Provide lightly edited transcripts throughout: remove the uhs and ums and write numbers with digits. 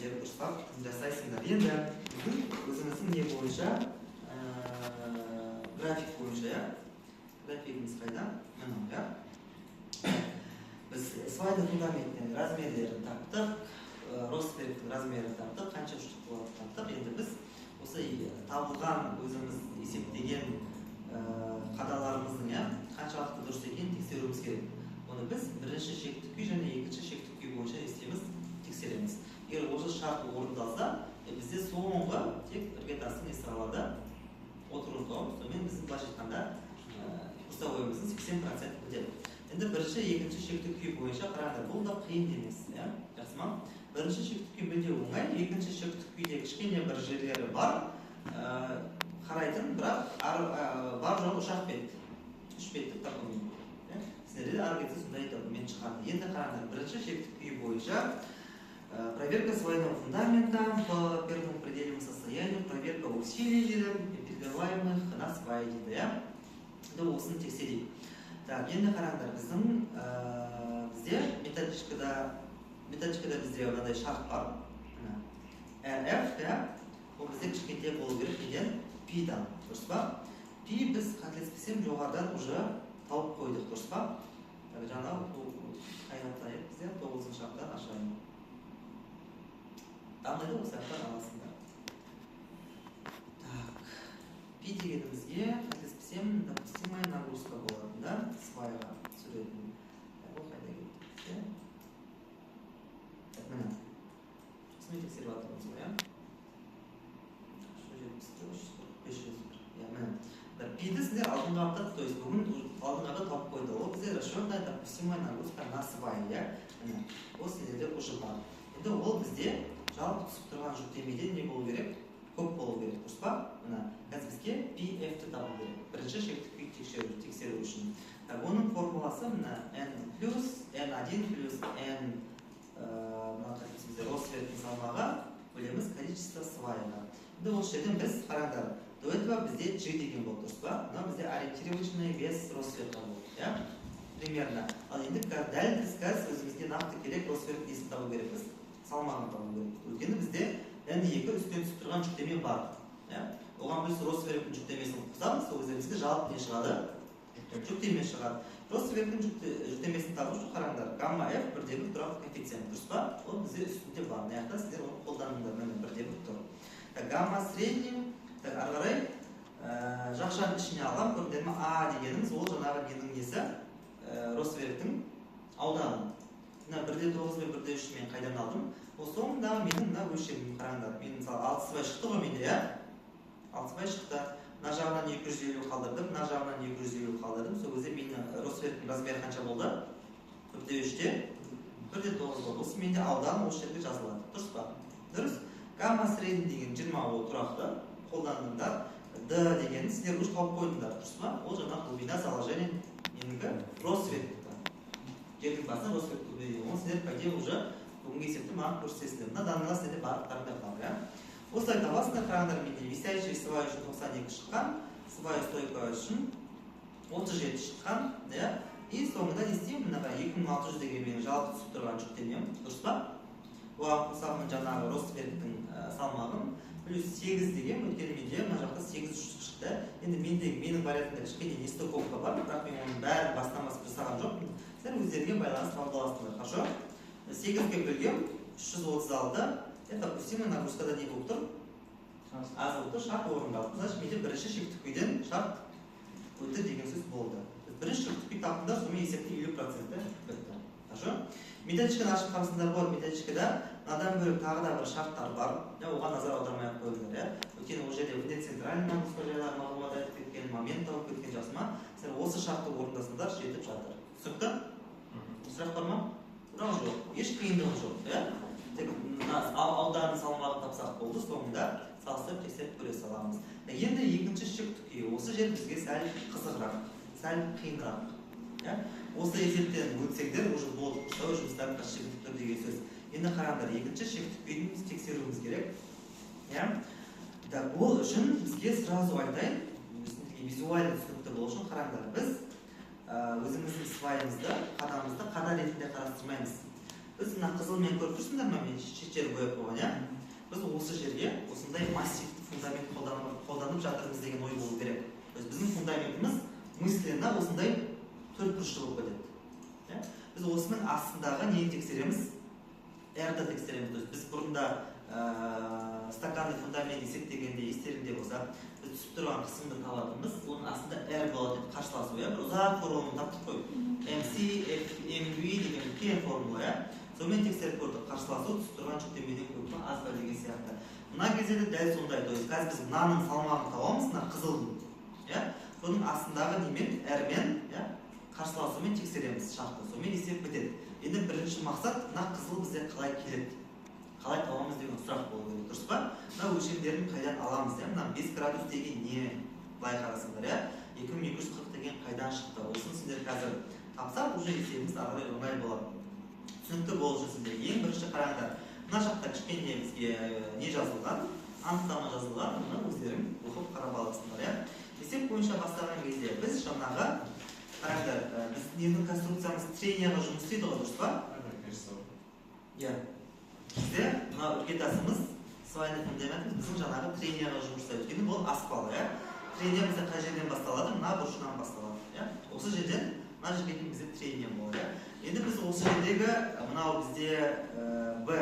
жер дұрыстап жасайсыңдар. Енді өзіміздің не бойынша график бойынша, графигіміз қайда? Мына, біз свайдың фундаменттен размерлерін таптық, Росбергтің размерін таптық, қанша үштік болады таптық. Енді біз осы табылған өзіміз есептеген қадаларымыздың қаншалықты дұрыс екенін тексеруіміз керек. Оны біз бірінші шектік күй және екінші шектік күй бойынша істейміз, тексереміз. Егер осы шарт орындалса, бізде соңғы тек іргетастың сұраларда отырғызуымыз, сонымен біздің былайша айтқанда курсовойымыздың 80% бітеді. Енді бірінші, екінші шектік күй бойынша қараңдар, бұл да қиын емес, жақсы ма? Бірінші шектік күй мүлде оңай, екінші шектік күйде кішкене бір жерлері бар, қарайтын, бірақ бар жоқ үш бет, үш беттік документ. Сіздерде ары кетсе сондай документ шығады. Енді қараңдар, бірінші шектік күй бойынша проверка свайного фундамента по первому предельному состоянию, проверка усилий, передаваемых на свай дейді. Енді осыны тексерейік. Енді қараңдар, бізде методичкада бізде мынандай шарт бар. RF, ол бізде кішкентай болу керек деген P-дан, дұрыс па? P біз қателеспесем жоғарыдан уже тауып қойдық, дұрыс па? Жаңа қайраттайық бізде 9-шы шарттан ашайын. Дамайды осы ақтан аласыңдар. P дегенімізге қателеспесем допустимая нагрузка болады, да? Свайға түсіретін. Ол қайда кетті? Міне. Осыны тексеріп жатырмыз ғой, P-ді сіздер алдыңға аптық, то есть бүгін алдыңға да тауып қойды. Ол бізде расчетная допустимая нагрузка на свай, ол сіздерде уже бар. Енді ол бізде жалпы түсіп тұрған жүктемеден не болу керек? Көп болу керек, дұрыс па? Қазір бізге PF-ті табу керек. Бірінші шектік күй тексеру үшін. Оның формуласы N плюс N1 плюс N Росбергтің салмағы бөлеміз количество свайға. Енді осы жерден біз қараңдар. До этого бізде G деген болды, дұрыс па? Бізде ориентировочный вес Росбергқа болды, примерно. Ал енді дәл біз қазір өзімізге нақты керек Росберг несін табу керекпіз? Салмағын табу керек. Өйткені бізде N2 үстен түсіп тұрған жүктеме бар. Оған біз Росбергтің жүктемесін қосамыз, сол кезде бізге жалпы не шығады? Жүктеме шығады. Росбергтің жүктемесін табу үшін қараңдар. Гамма F бірдегі тұрақты коэффициент, дұрыс па? Ол бізде үстінде бар. Яғни сіздер оны қолданыңдар, бірдегі тұр. Гамма средний, ары қарай жақшаның ішіне алған, көрдіңдер ме? А дегеніміз ол жаңағы ненің несі? Росбергтің ауданы. 1,9 мен 1,3 мен қайдан алдым? Ол соңындағы менің мына өлшемім қараңдар. Мен мысалы 6 свай шықты ғой менде, 6 свай шықты. Мына жағынан 250 қалдырдым, мына жағынан 250 қалдырдым. Сол кезде менің Росбергтің размері қанша болды? 1,3-те 1,9 болды. Осы менде аудан осы жерге жазылады. Дұрыс па? Дұрыс. Гамма средний деген 20 ол тұрақты қолданыңдар. D деген сіздер уже тауып қойдыңдар, дұрыс па? Ол жаңа глубина заложения менікі Росбергтің. Жердің басына Росберг көбейді. Оны сіздер қайде уже бүгінгі есепті маған көрсетесіздер. Мына данныға сіздер барлықтарында бар. Осылай табасыңдар, қараңдар менде висящий свай үшін 92 шыққан, свай стойка үшін 37 шыққан, и соңында не істеймін? Мынаға 2600 деген менің жалпы түсіп тұрған жүктемем, дұрыс па? Оған қосамын жаңағы Росбергтің салмағын плюс 8 деген, өйткені менде мына жақта 800 шықты. Енді менің вариантымда кішкене нестыковка бар, бірақ мен оның бәрін бастан басып жасаған жоқпын. Сіздер өздеріңе байланысты табып аласыңдар, хорошо? 8-ге бөлгем 336. Это допустимая нагрузкада не болып тұр? Аз болып тұр, шарт орындалды. Значит, менде бірінші шектік күйден шарт өтті деген сөз болды. Бірінші шектік күй таптыңдар, сонымен есепте 50% бітті. Хорошо? Методичканы ашып қарасыңдар болады. Методичкада надан бөліп тағы да бір шарттар бар. Оған назар аудармай қойыңдар. Өйткені ол жерде өте центральный нагрузка жайлы мағлұмат айтып кеткен, момент тауып кеткен жақсы ма? Сіздер осы шартты орындасыңдар, жетіп жатыр. Түсінікті? Сұрақ бар ма? Сұрақ жоқ. Еш қиындығы жоқ. Тек ауданын салмағын тапсақ болды, соңында салыстырып тексеріп көре саламыз. Енді екінші шектік күй. Осы жер бізге сәл қызығырақ, сәл қиынырақ. Осы есептен өтсеңдер, уже болды, құштау жұмыстарын қашығып тұр деген сөз. Енді қараңдар, екінші шектік күйді тексеруіміз керек. Ол үшін бізге сразу айтайын, визуально түсінікті болу үшін қараңдар. Біз өзіміздің свайымызды, қадамызды қада ретінде қарастырмаймыз. біз мына қызылмен көріп тұрсыңдар ма, мен шет жері бояп қойған, иә? Біз осы жерге осындай массивті фундамент қолданып жатырмыз деген ой болу керек. Біздің фундаментіміз мысленно осындай төртбұрышты болып кетеді. Біз осының астындағы нені тексереміз? R-ді тексереміз. Біз бұрында стаканный фундамент есептегенде естеріңде болса, біз түсіп тұрған қысымды табатынбыз, оның астында R болады деп қарсыласу, бір ұзақ формуланы таптық қой. MC, MV деген үлкен формула, сонымен тексеріп көрдік, қарсыласу түсіп тұрған жүктемеден көп па, аз ба деген сияқты. Мына кезде де дәл сондай, қазір біз мынаның салмағын табамыз, мына қызылдың. Бұның астындағы немен, R-мен қарсыласумен тексереміз шартты, сонымен есеп бітеді. Енді бірінші мақсат, мына қызыл бізде қалай келеді, қалай табамыз деген сұрақ болу керек, дұрыс па? Мына өлшемдерін қайдан аламыз, мына 5 градус деген не? Былай қарасыңдар, 2240 деген қайдан шықты? Осын сіздер қазір тапсақ, уже есебіміз ағырай оңай болады. Түсінікті болу үшін сіздер ең бірінші қараңдар. Мына жақта кішкене бізге не жазылған, анықтама жазылған, мұны өздерің оқып қарап аласыңдар. Есеп бойынша бастаған кезде біз жаңағы қараңдар, біздің конструкциямыз тренияға жұмыс істейді ғой, дұрыс па? Бізде мына іргетасымыз, свайный фундаментіміз біздің жаңағы тренияға жұмыс істейді. Өйткені бұл аспал, трения бізде қай жерден басталады? Мына бұрышынан басталады. Осы жерден, мына жерге дейін бізде трения болады. Енді біз осы жердегі мынау бізде B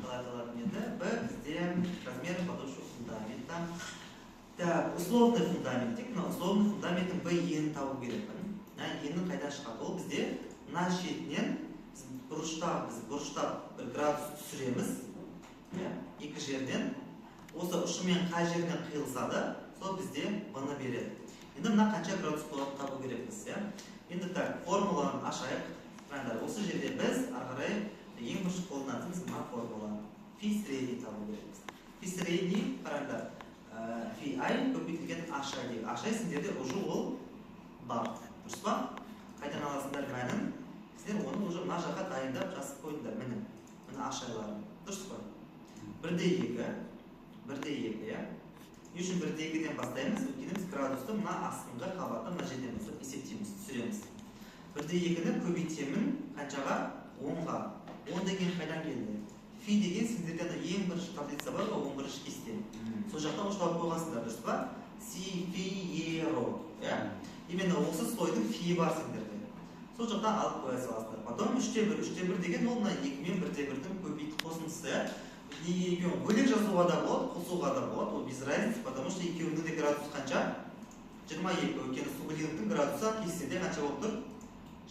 қалай аталатын еді? B бізде размер подошва фундамента. Так, условный фундамент. Мына условный фундаменттің B енін табу керек. Енін қайдан шығады? Ол бізде мына шетінен бұрыштап 1 градус түсіреміз. Екі жерден. Осы ұшымен қай жерінен қиылсады, сол бізде B-ны береді. Енді мына қанша градус болады табу керекпіз. Енді так, формуланы ашайық. Осы жерде біз арғарай ең бірінші қолданатынымыз мына формула. Фи средний табу керекпіз. Фи средний, қараңдар, фи I көбейтілген H-I дейік. H-I сендерде уже ол бар. Дұрыс па? Қайдан аласыңдар мәнін? Сіздер оны уже мына жаққа дайындап жазып қойдыңдар міні. Мына H-I-ларын. Дұрыс па? 1-2. 1-2, Не үшін 1-2-ден бастаймыз? Өйткені біз градусты мына астыңғы қабатты мына жерден бастап есептейміз, түсіреміз. 1-2-ні көбейтемін қаншаға? 10-ға. 10 деген қайдан келді? Фи деген сендерде ең бірінші таблица бар ғой, 11-ші кесте. Сол жақтан ұштап қойғансыңдар, дұрыс па? Си, фи, еро. Именно осы слойдың фи бар сендерде. Сол жақтан алып қоя саласыздар. Потом 3-1 деген ол 2 мен 1-1-дің көбейті қосындысы. Екеуін бөлек жазуға да болады, қосуға да болады. Ол без разницы, потому что екеуінің де градус қанша? 22. Өйткені сублиновтың градусы кестеде қанша болып тұр?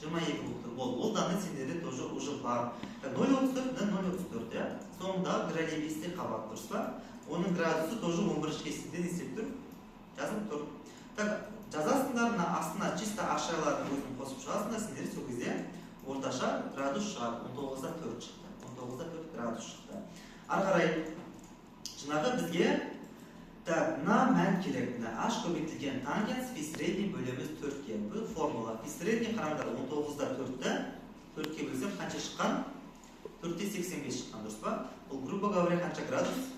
22 болып тұр. Ол данный сендерде тоже уже бар. 0,34 да 0,34. Соңында градиенте қабат, дұрыс па? Оның градусы тоже 11-ші кестеден есеп тұр. Жазып тұр. Так, жазасыңдар мына астына чисто H-лардың өзін қосып шығасыңдар, сендер сол кезде орташа градус шығады. 19-да 4 шықты. 19-да 4 градус шықты. Ары қарай жаңағы бізге мына мән керек. H көбейтілген тангенс фи средний бөлеміз 4-ке. Бұл формула. Фи средний қараңдар 19-да 4-ті. 4-ке бөлсем қанша шыққан? 4-те 85 шыққан, дұрыс па? Бұл грубо говоря қанша градус?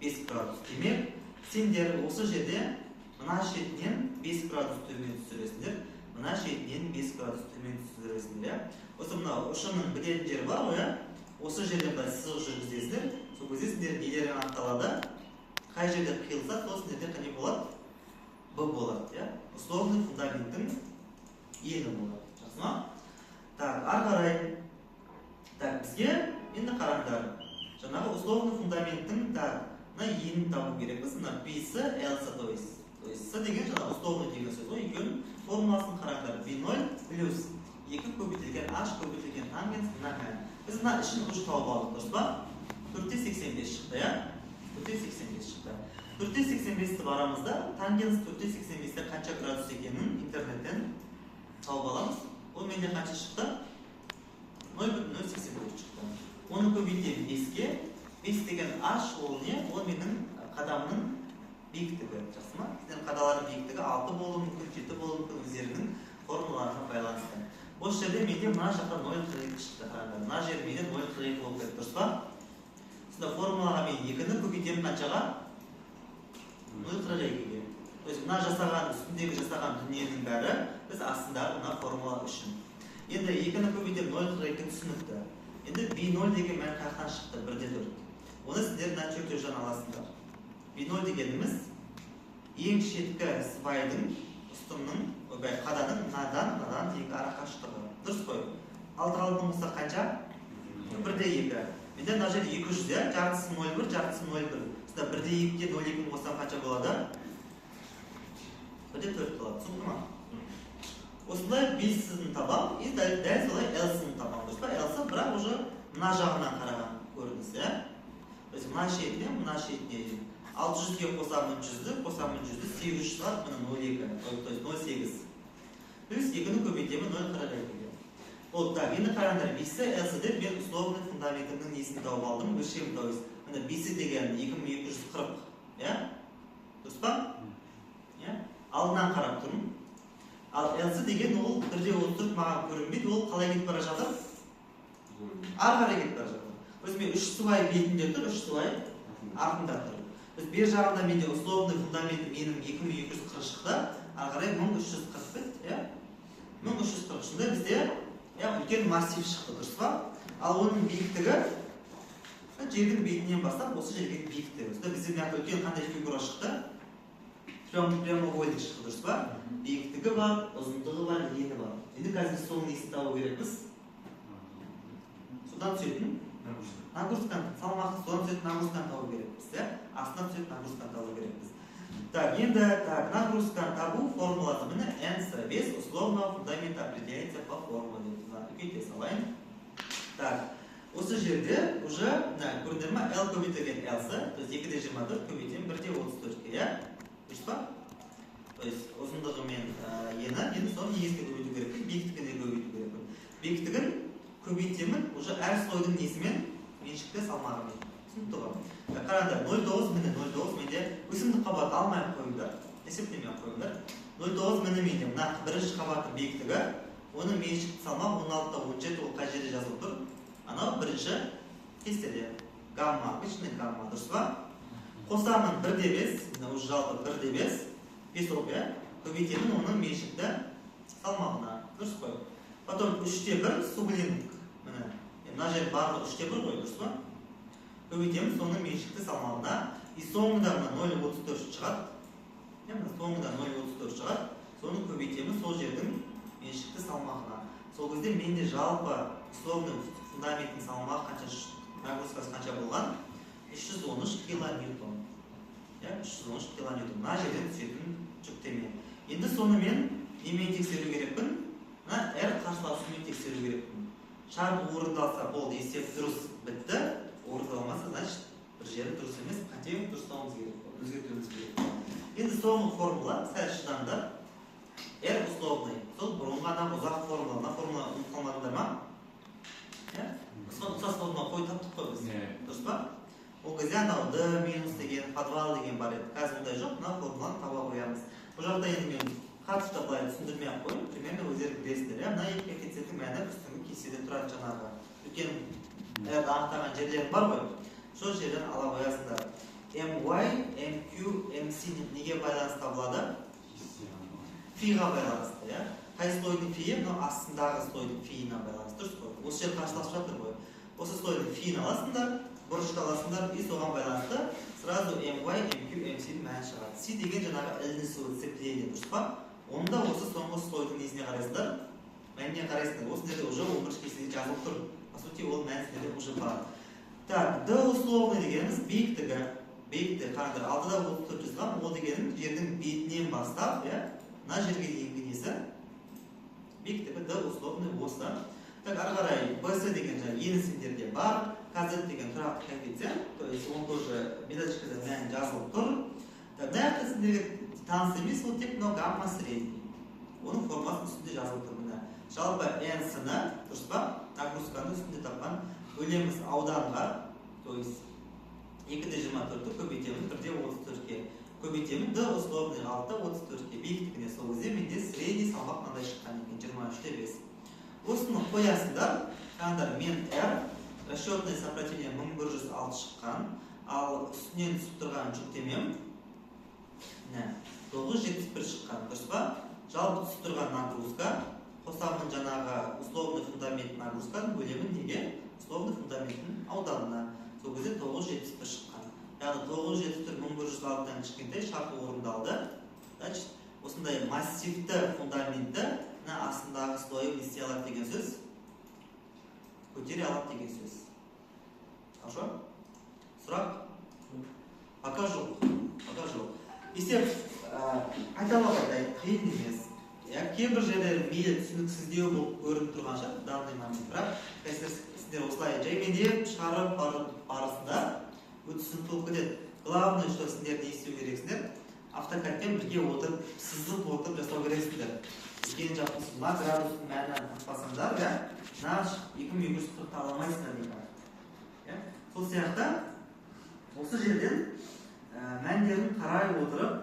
5 градус. Демек, сендер осы жерде мына шетінен 5 градус төмен түсіресіңдер. Мына шетінен 5 градус төмен түсіресіңдер. Осы мына ұшының білетін жері бар ғой, осы жерден бәрі сызық жүргізесіңдер. Сол кезде сендер нелері анықталады? Қай жерде қиылса, сол сендерде қане болады? Б болады. Условный фундаменттің ені болады. Жақсы ма? Так, ары қарай. Так, бізге енді қараңдар. Жаңағы условный фундаменттің мына енін табу керек. Біз мына B-сі, L-сі, то есть С деген жаңағы условный деген сөз. Екеуінің формуласын қараңдар. B0 плюс 2 көбейтілген H көбейтілген тангенс мына мән. Біз мына ішін ұш тауып алдық, дұрыс па? 4-те 85 шықты, 4-те 85 шықты. 4-те 85-ті барамызда, тангенс 4-те 85-те қанша градус екенін интернеттен тауып аламыз. Ол менде қанша шықты? 0,085 шықты. Оны көбейтем 5-ке. 5 деген H ол не? Ол менің қадамның биіктігі. Жақсы ма? Сіздердің қадалардың биіктігі 6 болуы мүмкін, 7 болуы мүмкін, өздерінің формулаларына байланысты. Осы жерде менде мына жақта 0,42 шықты. Мына жер менде 0,42 болып кетті, дұрыс па? Сонда формулаға мен 2-ні көбейтем қаншаға? 0,42-ге. То есть мына жасаған, үстіндегі жасаған дүниенің бәрі біз астындағы мына формула үшін. Енді 2-ні көбейтем 0,42 түсінікті. Енді B0 деген мән қаяқтан шықты? 1/4. Оны сіздер мына чертежден аласыздар. B0 дегеніміз ең шеткі сыбайдың ұстынның, қаданың мынадан дейінгі ара қашықтығы. Дұрыс қой. Алдыралдың болса қанша? 1/2. Менде мына жерде 200, жартысы 0,1, жартысы 0,1. Сізді 1/2-ге 0,2 қоссам қанша болады? 1/4 болады. Түсінді ма? Осындай B-сізін табам, и дәл солай L-сізін табам. Дұрыс па? L-сы бірақ уже мына жағынан қараған көрініс, мына шетінен, мына шетіне 600-ге қосам 300-ді, қосам 300-ді, 800 шығады, мына 0,2, то есть 0,8. Плюс 2-ні көбейтемін 0,42-ге. Ол, так, енді қараңдар, B-сі, L-сы деп мен условный фундаментінің несін тауып алдым, өлшем, то есть, мына B-сі деген 2240, дұрыс па? Алдынан қарап тұрмын. Ал L-сы деген ол 1/34 маған көрінбейді, ол қалай кетіп бара жатыр? Ары қарай кетіп бара жатыр. Өз мен 3 сыбай бетінде тұр, 3 сыбай артында тұр. Біз бер жағында менде условный фундаменті менің 2240 шықты, ары қарай 1340, 1340 шында бізде үлкен массив шықты, дұрыс па? Ал оның биіктігі жердің бетінен бастап осы жерге биіктігі. Бізде мына үлкен қандай фигура шықты? Прямоугольник шықты, дұрыс па? Биіктігі бар, ұзындығы бар, ені бар. Енді қазір соның несін табу керекпіз? Содан түсетін нагрузканы, салмақты содан түсетін нагрузканы табу керекпіз. Астынан түсетін нагрузканы табу керекпіз. Так, енді нагрузканы табу формуласы міне N-сы вес условного фундамента определяется по формуле. Үлкейте салайын. Так, осы жерде уже көрдіңдер ма? L көбейтілген L-сы, то есть 2/24 көбейтем 1/34-ге, дұрыс па? То есть ұзындығы мен енді соны негізге көбейту керекпін, биіктігіне көбейту керекпін. Биіктігін көбейтемін уже әр слойдың несімен меншікті салмағымен. Түсінікті ғой? Қараңдар, 0,9 міне 0,9 менде өсімдік қабаты алмай қойыңдар, есептемей қойыңдар. 0,9 міне менде мына бірінші қабаттың биіктігі, оның меншікті салмақ 16-17, ол қай жерде жазылып тұр? Анау бірінші кестеде. Гамма, обычный гамма, дұрыс па? Қосамын 1/5, мына уже жалпы 1/5, 5 рубля, көбейтемін оның меншікті салмағына, дұрыс қой. Потом 3/1 сублинг, мына жер барлығы 3/1 ғой, дұрыс па? Көбейтемін соның меншікті салмағына, и соңында 0,34 шығады, соңында 0,34 шығады, соны көбейтемін сол жердің меншікті салмағына. Сол кезде менде жалпы условный фундаменттің салмағы қанша, нагрузкасы қанша болған? 313 килоньютон. 313 килоньютон. Мына жерден түсетін жүктеме. Енді соны мен немен тексеру керекпін? Мына R қарсыласумен тексеру керекпін. Шарт орындалса болды, есеп дұрыс бітті. Орындалмаса, значит, бір жері дұрыс емес, қате дұрыстауымыз керек. Өзгертуіміз керек. Енді соңғы формула, сәл шыдаңдар. R условный. Сол бұрынғадан ұзақ формула. Мына формула ұмытқалмадыңдар ма? Ұсас формула қой таптық қой біз. Дұрыс па? Ол кезде анау D минус деген, подвал деген бар еді. Қазір мұндай жоқ, мына формуланы таба қоямыз. Бұл жақта енді мен қатты былай түсіндірмей ақ қойым, примерно өздері білесіздер. Мына екі коэффициенттің мәні үстіңгі кестеде тұрады жаңағы. Үлкен анықтаған жерлерім бар ғой. Сол жерден ала қоясыңдар. MY, MQ, MC неге байланысты табылады? Фиға байланысты, Қай слойдың фиі, мынау астындағы слойдың фиіне байланысты, дұрыс қой. Осы жер қарсыласып жатыр ғой. Осы слойдың фиін аласыңдар, бұрышты аласыңдар, и соған байланысты сразу MY, MQ, MC-дің мәні шығады. C деген жаңағы ілінісу, сцепление, дұрыс па? Онда осы соңғы слойдың несіне қарайсыңдар? Мәніне қарайсыңдар. Осы жерде уже 11 кестеде жазылып тұр. По сути, ол мәнісінде уже бар. Так, D условный дегеніміз биіктігі. Биіктігі, қараңдар, 6-да 34 жазған, ол дегенім жердің бетінен бастап, мына жерге дейінгі несі? Биіктігі D условный осы. Так, ары қарай, BC деген енісімдерде бар, KZ деген тұрақты коэффициент, то есть он тоже методичкада мән жазылып тұр. Так, мына сіздерге таныс емес, ол тек мынау гамма средний. Оның формасын үстінде жазылып тұр мына. Жалпы N-сіні, дұрыс па? Нагрузканы үстінде тапқан бөлеміз ауданға, то есть 2/24-ті көбейтемін 1/34-ге. Көбейтемін D условный 6-34-ге. Биіктігіне сол кезде менде средний салмақ мынандай шыққан екен 23/5. Осыны қоясыңдар, қаңдар мен R, расчетное сопротивление 1106 шыққан, ал үстінен түсіп тұрған жүктемем 971 шыққан, дұрыс па? Жалпы түсіп тұрған нагрузка, қосамын жаңағы условный фундамент нагрузканы бөлемін неге? условный фундаменттің ауданына. Сол кезде 971 шыққан. Яғни 971 1106-дан кішкентай шарты орындалды. Значит, осындай массивті фундаментті астындағы слойы не істей алады деген сөз? Көтере алады деген сөз. Хорошо? Сұрақ? Пока жоқ. Пока жоқ. Есеп айталап айтайын, қиын емес. Кейбір жерлері мейлі түсініксіздеу болып көрініп тұрған шығар, данный момент. Бірақ сіздер осылай жайменеп шығарып барысында өте түсінікті болып кетеді. Главное, что сіздер не істеу керексіңдер, автокадпен бірге отырып, сызып отырып жасау керексіңдер. Екен жаппысы, мына градустың мәнін тақпасаңдар, мына 2240 аламайсыңдар деймін. Сол сияқты осы жерден мәндерін қарай отырып,